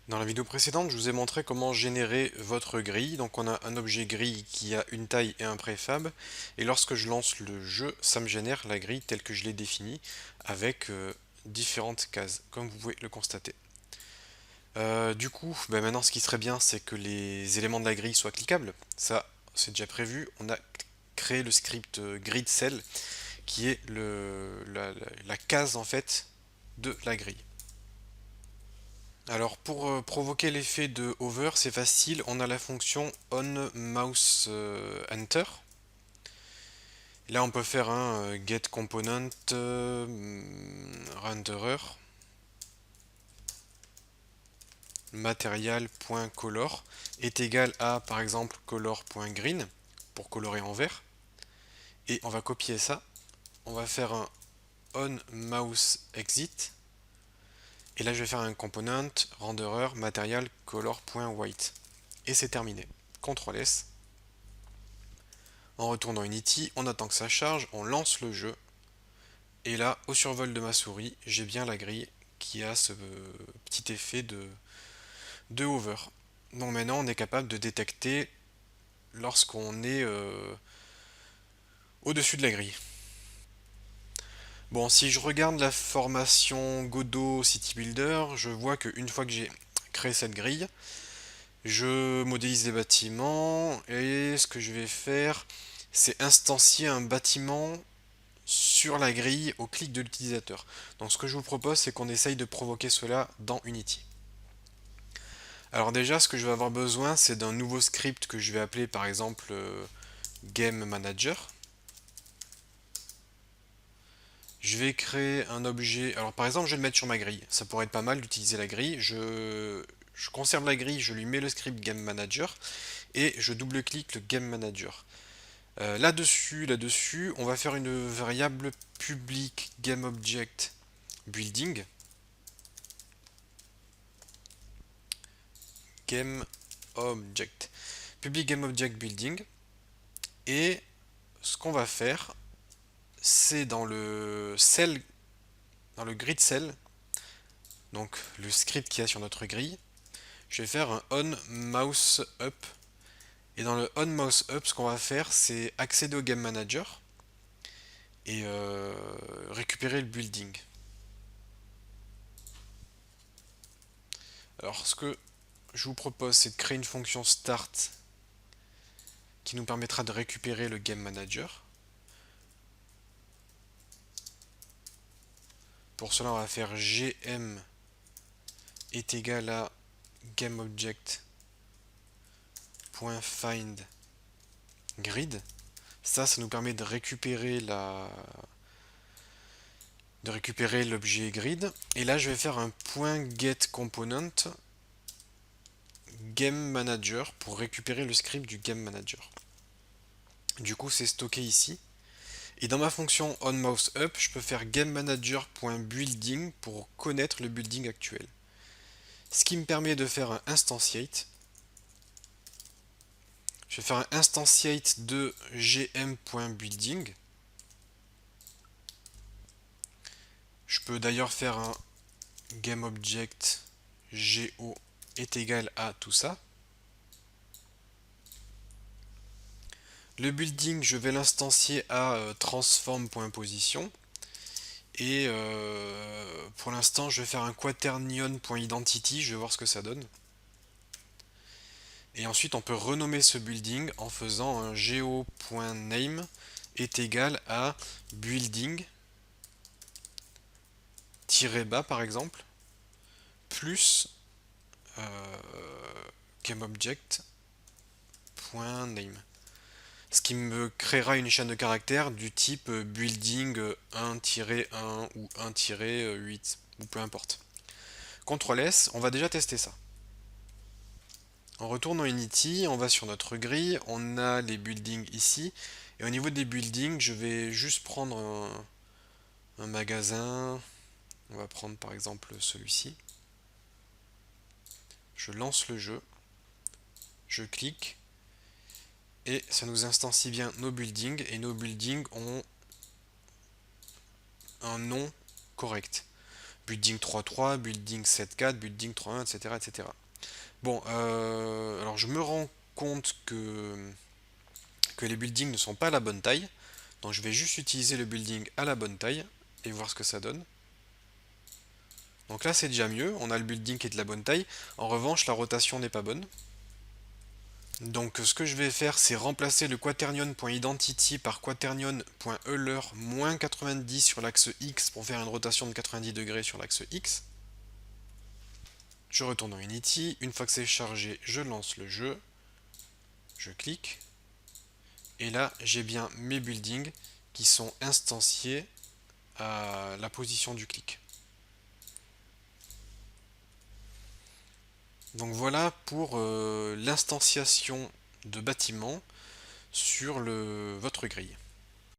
Dans la vidéo précédente, je vous ai montré comment générer votre grille. Donc on a un objet grille qui a une taille et un préfab. Et lorsque je lance le jeu, ça me génère la grille telle que je l'ai définie avec différentes cases, comme vous pouvez le constater. Du coup, maintenant ce qui serait bien, c'est que les éléments de la grille soient cliquables. Ça, c'est déjà prévu. On a créé le script grid cell qui est la case en fait de la grille. Alors pour provoquer l'effet de hover, c'est facile, on a la fonction on mouse enter. Là on peut faire un get component renderer material.color est égal à par exemple color.green pour colorer en vert. Et on va copier ça, on va faire un on mouse exit. Et là je vais faire un component renderer material color.white. Et c'est terminé. CTRL S. En retournant Unity, on attend que ça charge, on lance le jeu, et là, au survol de ma souris, j'ai bien la grille qui a ce petit effet de hover. Donc maintenant, on est capable de détecter lorsqu'on est au-dessus de la grille. Bon, si je regarde la formation Godot City Builder, je vois qu'une fois que j'ai créé cette grille, je modélise les bâtiments, et ce que je vais faire, c'est instancier un bâtiment sur la grille au clic de l'utilisateur. Donc ce que je vous propose, c'est qu'on essaye de provoquer cela dans Unity. Alors déjà, ce que je vais avoir besoin, c'est d'un nouveau script que je vais appeler par exemple Game Manager. Je vais créer un objet. Alors par exemple, je vais le mettre sur ma grille. Ça pourrait être pas mal d'utiliser la grille. Je conserve la grille, je lui mets le script Game Manager et je double-clique le Game Manager. Là-dessus, on va faire une variable public GameObject Building. GameObject. Public GameObject Building. Et ce qu'on va faire, c'est dans le grid cell, donc le script qu'il y a sur notre grille, je vais faire un on mouse up. Et dans le on mouse up, ce qu'on va faire, c'est accéder au Game Manager et récupérer le building. Alors, ce que je vous propose, c'est de créer une fonction start qui nous permettra de récupérer le Game Manager. Pour cela, on va faire gm est égal à GameObject.find grid. Ça nous permet de récupérer l'objet grid. Et là, je vais faire un point get component game manager pour récupérer le script du game manager. Du coup, c'est stocké ici. Et dans ma fonction onMouseUp, je peux faire GameManager.building pour connaître le building actuel. Ce qui me permet de faire un instantiate. Je vais faire un instantiate de gm.building. Je peux d'ailleurs faire un GameObject go est égal à tout ça. Le building, je vais l'instancier à transform.position. Et pour l'instant, je vais faire un quaternion.identity, je vais voir ce que ça donne. Et ensuite, on peut renommer ce building en faisant un geo.name est égal à building bas par exemple, plus GameObject.name. Ce qui me créera une chaîne de caractères du type building 1-1 ou 1-8, ou peu importe. CTRL S, on va déjà tester ça. On retourne en Unity, on va sur notre grille, on a les buildings ici, et au niveau des buildings, je vais juste prendre un magasin, on va prendre par exemple celui-ci, je lance le jeu, je clique, et ça nous instancie bien nos buildings, et nos buildings ont un nom correct. building 3.3, building 7.4, building 3.1, etc., etc. Bon, alors je me rends compte que les buildings ne sont pas à la bonne taille. Donc je vais juste utiliser le building à la bonne taille et voir ce que ça donne. Donc là c'est déjà mieux, on a le building qui est de la bonne taille. En revanche la rotation n'est pas bonne. Donc ce que je vais faire c'est remplacer le quaternion.identity par quaternion.euler moins 90 sur l'axe X pour faire une rotation de 90 degrés sur l'axe X. Je retourne dans Unity, une fois que c'est chargé je lance le jeu, je clique. Et là, j'ai bien mes buildings qui sont instanciés à la position du clic. Donc voilà pour l'instanciation de bâtiments sur votre grille.